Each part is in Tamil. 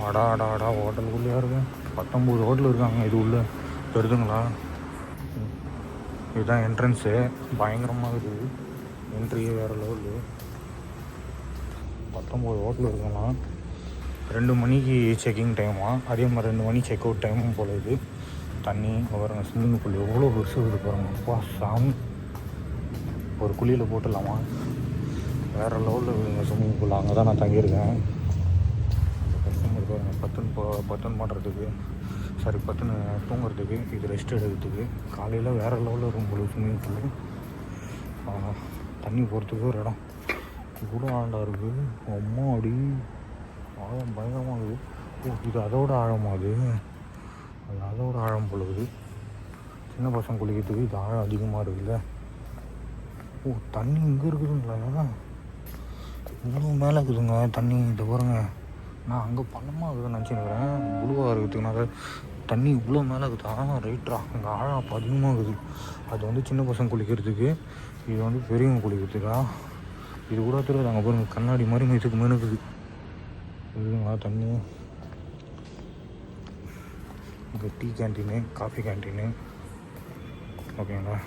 அடா அடா அடா ஹோட்டலுக்குள்ளேயா இருக்கு. 19 ஹோட்டல் இருக்காங்க இது உள்ள. தெரியுதுங்களா? இதுதான் என்ட்ரன்ஸு. பயங்கரமாக இருக்குது. என்ட்ரியே வேறு லெவலு. 19 ஹோட்டல் இருக்கலாம். 2 மணிக்கு செக்கிங் டைமா, அதே மாதிரி 2 மணி செக் அவுட் டைமும் போல இது. தண்ணி பாருங்க, ஸ்விம்மிங் பூல் எவ்வளோ பெருசு இருக்குது பாருங்க. அப்பா சாமி, ஒரு குழியில் போட்டுடலாமா? வேறு லெவலில் இருக்குதுங்க ஸ்விம்மிங் பூல். அங்கே தான் நான் தங்கியிருக்கேன். அந்த கஸ்டமர் பாருங்க, பத்துன்னு பண்ணுறதுக்கு, சாரி பத்துன்னு தூங்குறதுக்கு, இது ரெஸ்ட் எடுக்கிறதுக்கு. காலையில் வேறு லெவலில் இருக்கும் போல் ஸ்விம்மிங் பூல். தண்ணி போகிறதுக்கு ஒரு இடம் இவ்வளோ ஆழமாக இருக்குது. அம்மா அடி ஆழம் பயங்கரமாக இருக்குது. ஓ, இது அதோட ஆழமாகுது. அது அதோட ஆழம் பொழுது. சின்ன பசங்க குளிக்கிறதுக்கு இது ஆழம் அதிகமாக இருக்குல்ல. ஓ, தண்ணி இங்கே இருக்குதுங்களா? இவ்வளோ மேலே இருக்குதுங்க தண்ணி. இதை பாருங்க, நான் அங்கே பள்ளமாக இருக்குதுன்னு நினச்சிருக்கிறேன். புழுவாக இருக்குதுனால தண்ணி இவ்வளோ மேலே இருக்குதா? ரைட்ரா, அங்கே ஆழம் அப்போ அதிகமாக இருக்குது. அது வந்து சின்ன பசங்க குளிக்கிறதுக்கு, இது வந்து பெரியவங்க குளிக்கிறதுக்கா? இது கூட தெரியாது. அங்கே பாருங்க, கண்ணாடி மாதிரி இதுக்கு மேலே இருக்குது. இருக்குங்களா தண்ணி? இங்கே டீ கேன்டீனு, காஃபி கேன்டீனு. ஓகேங்களா?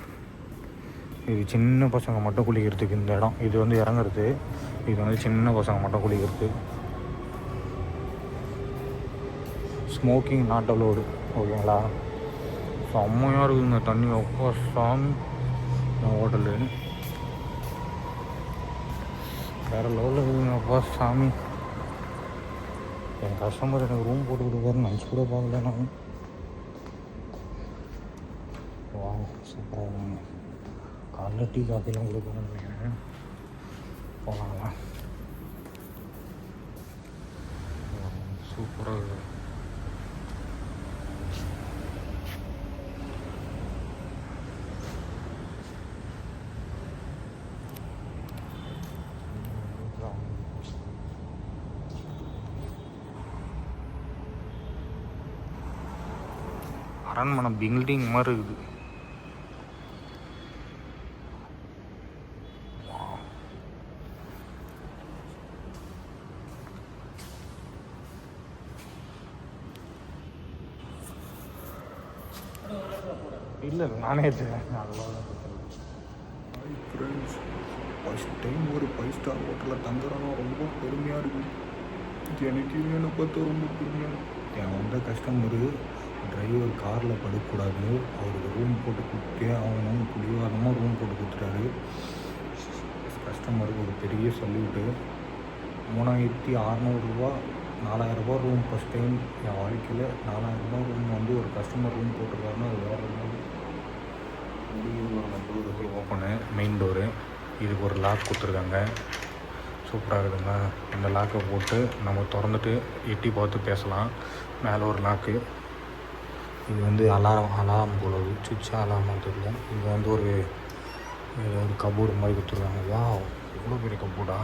இது சின்ன பசங்க மட்டும் குளிக்கிறதுக்கு இந்த இடம். இது வந்து இறங்குறது. இது வந்து சின்ன பசங்க மட்டும் குளிக்கிறது. Smoking not allowed. ஓகேங்களா? செம்மையாக இருக்குதுங்க தண்ணி. அப்பா சாமி, ஹோட்டலு வேறு லெவலில் இருக்குதுங்க. அப்பா சாமி, என் கஸ்டமர் எனக்கு ரூம் போட்டு கொடுப்பாருன்னு நினச்சி கூட பார்க்கல நான். வா, சூப்பராக இருக்குங்க. காலைல டீ காஃபிலாம் கொடுக்கணும்னு நினைக்கிறேன். போகலாங்களா? சூப்பராக இருக்குது. அரண்மனை பில்டிங் மாதிரி இருக்குது. இல்லை நானே ஃப்ரெண்ட்ஸ், ஃபஸ்ட் டைம் ஒரு 5 ஸ்டார் ஹோட்டலில் தங்குறோன்னா ரொம்ப பெருமையாக இருக்குது. எனக்கு என்னை பார்த்தா ரொம்ப பெருமையாக இருக்குது. என் வந்த கஸ்டமரு டிரைவர் காரில் படுக்கக்கூடாது, அவருக்கு ரூம் போட்டு கொடுத்தே ஆகணும். புடிவாதமாக ரூம் போட்டு கொடுத்துட்டாரு. கஸ்டமருக்கு ஒரு பெரிய சல்யூட்டு. 3600 ரூபா, 4000 ரூபா ரூம். ஃபஸ்ட் டைம் என் வாழ்க்கையில் 4000 ரூபா ரூம் வந்து ஒரு கஸ்டமர் ரூம் போட்டிருக்காருன்னா அது வேறு மாதிரி. Door open, main door. இதுக்கு ஒரு லாக் கொடுத்துருக்காங்க. சூப்பராக இருக்குதுங்க. இந்த லாக்கை போட்டு நம்ம திறந்துட்டு எட்டி பார்த்து பேசலாம். மேலே ஒரு லாக்கு. இது வந்து அலாம் போலது. சுவிட்சா அலாமான்னு தெரியல. இது வந்து ஒரு கபோர்டு மாதிரி கொடுத்துருக்காங்க. வா, எவ்வளோ பெரிய கபோர்டா!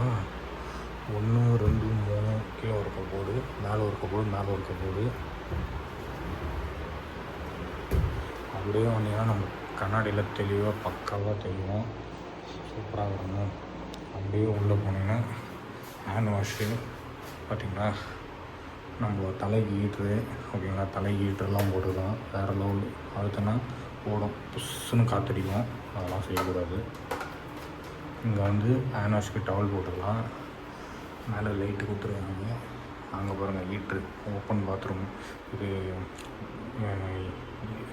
1 2 3 கீழே ஒரு கபோர்டு, மேலே ஒரு கபோர்டு, மேலே ஒரு கபோர்டு. அப்படியே வந்தீங்கன்னா நம்ம கண்ணாடியில் தெளிவாக பக்காவாக தெரியும். சூப்பராக இருக்கணும். அப்படியே உள்ளே போனீங்கன்னா ஹேண்ட் வாஷு பார்த்திங்களா, நம்ம தலைக்கு ஹீட்ரு. ஓகேங்களா? தலைக்கு ஹீட்டர்லாம் போட்டுக்கலாம். வேறு லெவல். அடுத்தனா ஓடும், புஷ்ஷுன்னு காற்றடிக்கும். அதெல்லாம் செய்யக்கூடாது. இங்கே வந்து ஹேண்ட் வாஷ்க்கு டவல் போட்டுக்கலாம். மேலே லைட்டு கொடுத்துருக்காங்க. அங்கே பாருங்கள் ஹீட்ரு, ஓப்பன் பாத்ரூம். இது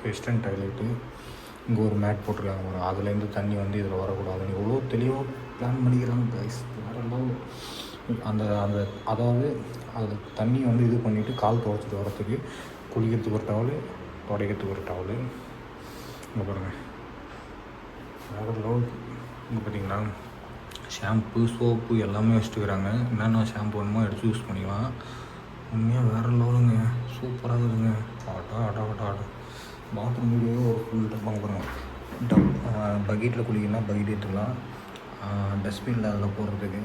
வெஸ்டர்ன் டாய்லெட்டு. இங்கே ஒரு மேட் போட்டிருக்காங்க பாருங்கள். அதுலேருந்து தண்ணி வந்து இதில் வரக்கூடாதுன்னு எவ்வளோ தெளிவாக பிளான் பண்ணிக்கிறாங்க கைஸ். வேறு லெவல். அந்த அதாவது அதில் தண்ணி வந்து இது பண்ணிவிட்டு கால் துவைச்சிட்டு வரத்துக்கு, குளிக்கிறதுக்கு ஒரு டவலு, துடைக்கிறதுக்கு ஒரு டவலு. இங்கே பாருங்கள் வேறு லெவல். இங்கே பார்த்தீங்கன்னா ஷாம்பு, சோப்பு எல்லாமே வச்சுட்டுக்கிறாங்க. என்னென்ன ஷாம்பு வேணுமோ எடுத்து யூஸ் பண்ணிக்கலாம். உண்மையாக வேறு லெவலுங்க. சூப்பராக இருக்குதுங்க. ஆட்டா பாத்ரூம் வீடியோ ஒரு ஃபுல் டப்பாங்க பாருங்கள். பக்கெட்டில் குளிக்கலாம், பக்கெட் எடுத்துக்கலாம். டஸ்ட்பினில் அதில் போடுறதுக்கு.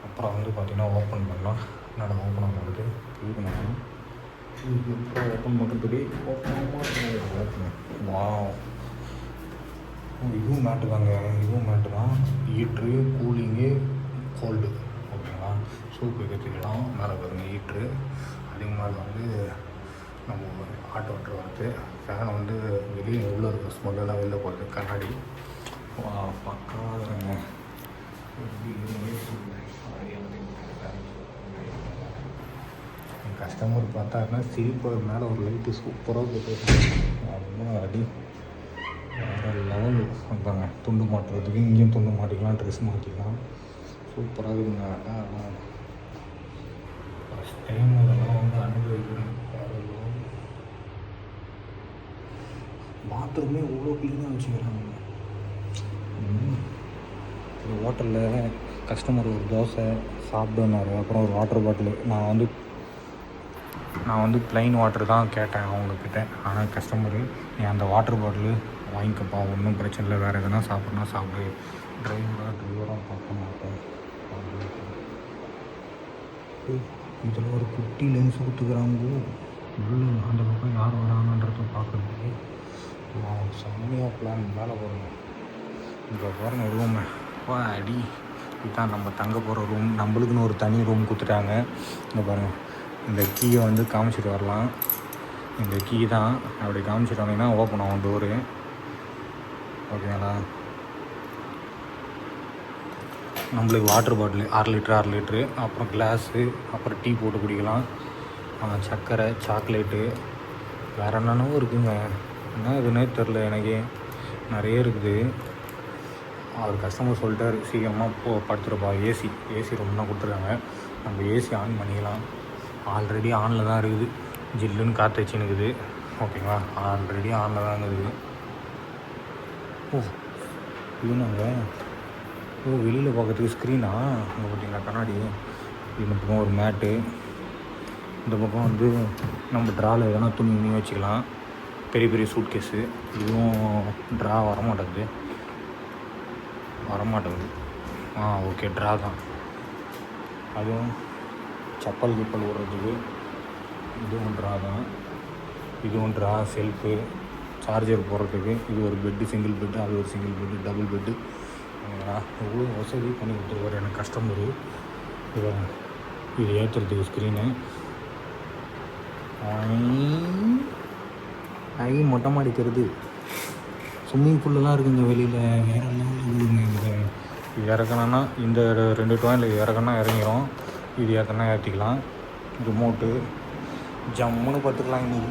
அப்புறம் வந்து பார்த்திங்கன்னா ஓப்பன் பண்ணலாம். என்னடா ஓப்பன் ஆகுது இது பண்ணலாம். இப்போ ஓப்பன் பண்ணுறதுக்கு ஓப்பன். வா, இதுவும் மேட்டு தாங்க. இதுவும் மேட்டு தான். ஹீட்ரு, கூலிங்கு, கோல்டு. ஓகேங்களா? சூப் வைக்கிறதுக்கு இடம் மேலே பாருங்கள் ஹீட்ரு. அதே மாதிரி வந்து நம்ம ஆட்டோ வாட்டர் வருது. ஃபேன் வந்து வெளியே உள்ளே இருக்கிற ஸ்மெல்லாம் வெளில போகிறது. கண்ணாடி பக்காவாங்க. என் கஸ்டமர் பார்த்தாருன்னா சிரிப்பு. மேலே ஒரு லைட்டு சூப்பராக போட்டு அடி வேறு லெவல் வைப்பாங்க. துண்டு மாட்டுறதுக்கு இங்கேயும் துண்டு மாட்டிக்கலாம், ட்ரெஸ் மாட்டிக்கலாம். சூப்பராக இருக்குங்க. அதான் ஃபஸ்ட் டைம் அதெல்லாம் வந்து அனுபவிக்கிறேன். பாத்ரூமே இவ்வளோ க்ளீனாக வச்சுக்கிறாங்க. இந்த ஹோட்டலில் கஸ்டமர் ஒரு தோசை சாப்பிடுனாரு. அப்புறம் ஒரு வாட்டர் பாட்டில் நான் வந்து ப்ளைன் வாட்டர் தான் கேட்டேன் அவங்கக்கிட்ட. ஆனால் கஸ்டமரு நீ அந்த வாட்டர் பாட்டிலு வாங்கிக்கப்பா, ஒன்றும் பிரச்சனை இல்லை, வேறு எதுனா சாப்பிட்னா சாப்பிடு, ட்ரைவராக பார்க்க மாட்டேன். இதில் ஒரு குட்டி லென்ஸ் கொடுத்துக்கிறாங்க. உள்ள அந்த பக்கம் யார் வராங்கன்றத பார்க்குறதுக்கு செம்மையாக பிளான். மேலே போகணும். இங்கே பாருங்கள் ரூமு. அடி இதுதான் நம்ம தங்க போகிற ரூம். நம்மளுக்குன்னு ஒரு தனி ரூம் கொடுத்துட்டாங்க. இங்கே பாருங்கள், இந்த கீயை வந்து காமிச்சிட்டு வரலாம். இந்த கீ தான் அப்படி காமிச்சிட்டு வந்தீங்கன்னா ஓப்பன் ஆகும் டோரு. ஓகேங்களா? நம்மளுக்கு வாட்டர் பாட்டில் 6 லிட்ரு, அப்புறம் கிளாஸு, அப்புறம் டீ போட்டு குடிக்கலாம். சர்க்கரை, சாக்லேட்டு, வேறு என்னென்னவோ இருக்குங்க. என்ன இதுன்னே தெரில எனக்கு, நிறைய இருக்குது. அவர் கஸ்டமர் சொல்லிட்டார் சீக்கிரமாக படுத்துருப்பா. ஏசி ரூம் தான் கொடுத்துருக்காங்க. நம்ம ஏசி ஆன் பண்ணிக்கலாம். ஆல்ரெடி ஆனில் தான் இருக்குது. ஜில்லுன்னு காற்று வச்சுன்னுக்குது. ஓகேங்களா? ஆல்ரெடி ஆனில் தான் இருக்குது. இது நாங்கள் வெளியில் பார்க்கறதுக்கு ஸ்க்ரீனா அங்கே பார்த்தீங்களா கண்ணாடி. இந்த பக்கம் ஒரு மேட்டு, இந்த பக்கம் வந்து நம்ம ட்ராவில் எதனா துணி வச்சுக்கலாம். பெரிய பெரிய சூட் கேஸு. இதுவும் ட்ரா வரமாட்டேங்குது. ஓகே, ட்ரா தான். அதுவும் செப்பல் ஓடுறதுக்கு இதுவும் ட்ரா தான். இதுவும் ட்ரா, செல்ஃபு, சார்ஜர் போடுறதுக்கு. இது ஒரு பெட்டு, சிங்கிள் பெட்டு, அது ஒரு சிங்கிள் பெட்டு, டபுள் பெட்டு. எவ்வளோ வசதி பண்ணி கொடுத்துருவார் எனக்கு கஸ்டமரு. இது ஏற்றுறதுக்கு ஸ்க்ரீனு. மொட்டை மாடி தெரியுது. ஸ்விம்மிங் பூல்லாம் இருக்குங்க வெளியில். வேறு லெவலில் இருக்குதுங்க. இது இறக்கணுன்னா இந்த 2 டாய்லெட் இறக்கணுன்னா இறங்கிடும். இது ஏற்றினா ஏற்றிக்கலாம். ரிமோட்டு ஜம்முன்னு பார்த்துக்கலாம். இன்றைக்கி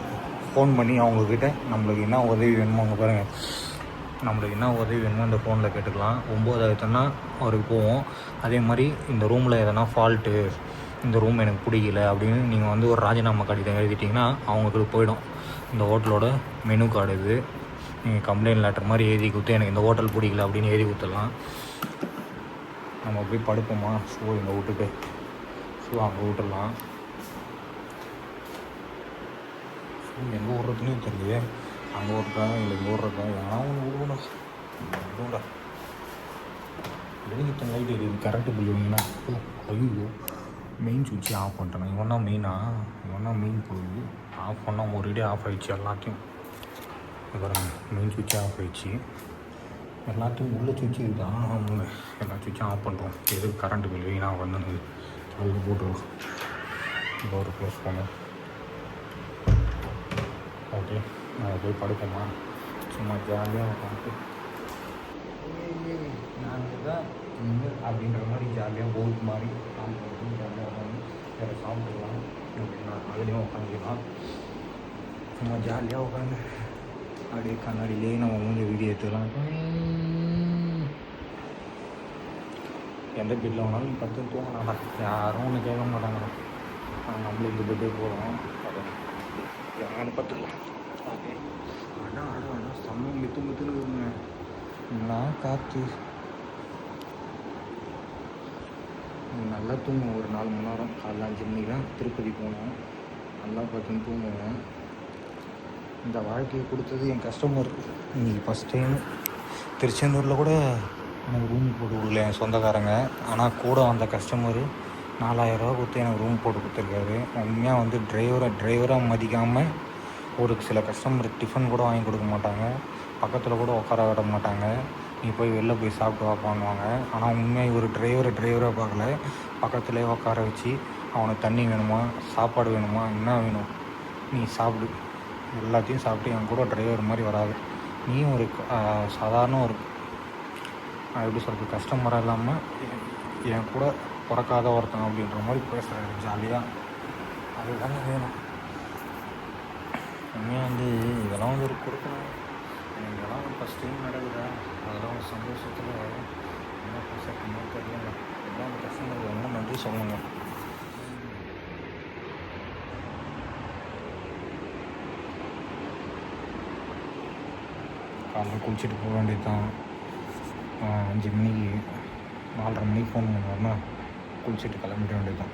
ஃபோன் பண்ணி அவங்கக்கிட்ட நம்மளுக்கு என்ன உதவி வேணுமோ அங்கே பாருங்கள், நம்மளுக்கு என்ன உதவி வேணுமோ அந்த ஃபோனில் கேட்டுக்கலாம். 9 அவருக்கு போவோம். அதே மாதிரி இந்த ரூமில் எதனா ஃபால்ட்டு, இந்த ரூம் எனக்கு பிடிக்கல அப்படின்னு நீங்கள் வந்து ஒரு ராஜினாமா கடிதம் எழுதிட்டிங்கன்னா அவங்களுக்கு போயிடும். இந்த ஹோட்டலோட மெனு கார்டு இது. நீங்கள் கம்ப்ளைண்ட் லெட்டர் மாதிரி எழுதி கொடுத்து எனக்கு இந்த ஹோட்டல் பிடிக்கல அப்படின்னு எழுதி கொடுத்துடலாம். நம்ம போய் படுப்போமா, இங்கே விட்டுட்டு அங்கே விட்டுடலாம். எங்கே ஓடுறதுன்னு தெரியலையே. அங்கே ஓடுறதா இல்லை இங்கே ஓடுறதா, ஏன்னா ஒன்று விடுவோம்டா. வெளியிட்ட லைட் எரியுது. கரண்ட்டு பில் வேணுங்கன்னா ஐயோ, மெயின் சுவிட்சு ஆஃப் பண்ணிட்டேன். இவனா மெயின் போகுது. ஆஃப் பண்ணால் ஒரேடியே ஆஃப் ஆகிடுச்சு எல்லாத்தையும். அப்புறம் மெயின் சுவிட்சு ஆஃப் ஆகிடுச்சு. எல்லாத்தையும் உள்ள சுவிட்சு இதுதான். எல்லா சுவிட்சும் ஆஃப் பண்ணுறோம். எது கரண்ட்டு பில் வீணாக வந்தது அதுக்கு போட்டுருவோம். டோர் க்ளோஸ் பண்ணோம். ஓகே, நாங்கள் போய் படுப்போமா. சும்மா ஜாலியாக உட்காந்து நாங்கள் தான் அப்படின்ற மாதிரி ஜாலியாக போகுது மாதிரி ஜாலியாக உட்காந்து வேறு சாப்பிட்டுக்கலாம். அப்படின்னா அதுலேயும் உட்காந்துக்கலாம். சும்மா ஜாலியாக உட்காந்து அப்படியே கண்ணாடியிலே நம்ம மூஞ்சி வீடியோ எடுத்துக்கலாம். எந்த பெட்டில் வேணாலும் நீ பத்து தூங்கினாடா, யாரும் ஒன்று கேட்க மாட்டாங்கடா. நம்மளும் இந்த பெட்டே போகிறோம். யாரும் பார்த்துக்கலாம். ஓகே, ஆனால் செம்ம மித்துன்னு இருக்குங்க. நான் காற்று நல்லா தூங்குவோம். ஒரு 4 மணி நேரம். காலைல 5 மணிக்கு தான் திருப்பதி போனோம். நல்லா பார்த்துன்னு தூங்குவேன். இந்த வாழ்க்கையை கொடுத்தது என் கஸ்டமர். இன்றைக்கி ஃபஸ்ட் டைம் திருச்செந்தூரில் கூட எனக்கு ரூம் போட்டு கொடுக்கல என் சொந்தக்காரங்க. ஆனால் கூட வந்த கஸ்டமரு 4000 ரூபா கொடுத்து எனக்கு ரூம் போட்டு கொடுத்துருக்காரு. உண்மையாக வந்து டிரைவராக மதிக்காமல் ஒரு சில கஸ்டமர் டிஃபன் கூட வாங்கி கொடுக்க மாட்டாங்க, பக்கத்தில் கூட உட்கார விட மாட்டாங்க. நீ போய் வெளில போய் சாப்பிட்டு வாப்பான்னுவாங்க. ஆனால் உண்மையாக இவர் டிரைவராக பார்க்கல, பக்கத்துலேயே உட்கார வச்சு அவனுக்கு தண்ணி வேணுமா, சாப்பாடு வேணுமா, என்ன வேணும் நீ சாப்பிடு, எல்லாத்தையும் சாப்பிட்டு என் கூட டிரைவர் மாதிரி வராது, நீயும் ஒரு சாதாரண ஒரு எப்படி சொல்கிறது கஸ்டமராக இல்லாமல் என் கூட பிறக்காத ஒருத்தன் அப்படின்ற மாதிரி பேசுகிறாரு ஜாலியாக. அதுதாங்க வேணும். உண்மையாக வந்து இதெல்லாம் வந்து ஒரு கொடுக்கணும். எனக்கு இதெல்லாம் ஒரு ஃபஸ்ட் டைம் நடக்குதா, அதெல்லாம் ஒரு சந்தோஷத்தில் என்ன பேசுறதுன்னு தெரியல. இதெல்லாம் அந்த கஸ்டமருக்கு ரொம்ப நன்றி சொல்லுங்க. காலைல குளிச்சுட்டு போக வேண்டியது தான். 5 மணிக்கு 4:30 மணிக்கு ஃபோன் பண்ணுவாருன்னா குளிச்சுட்டு கிளம்பிட வேண்டியது தான்.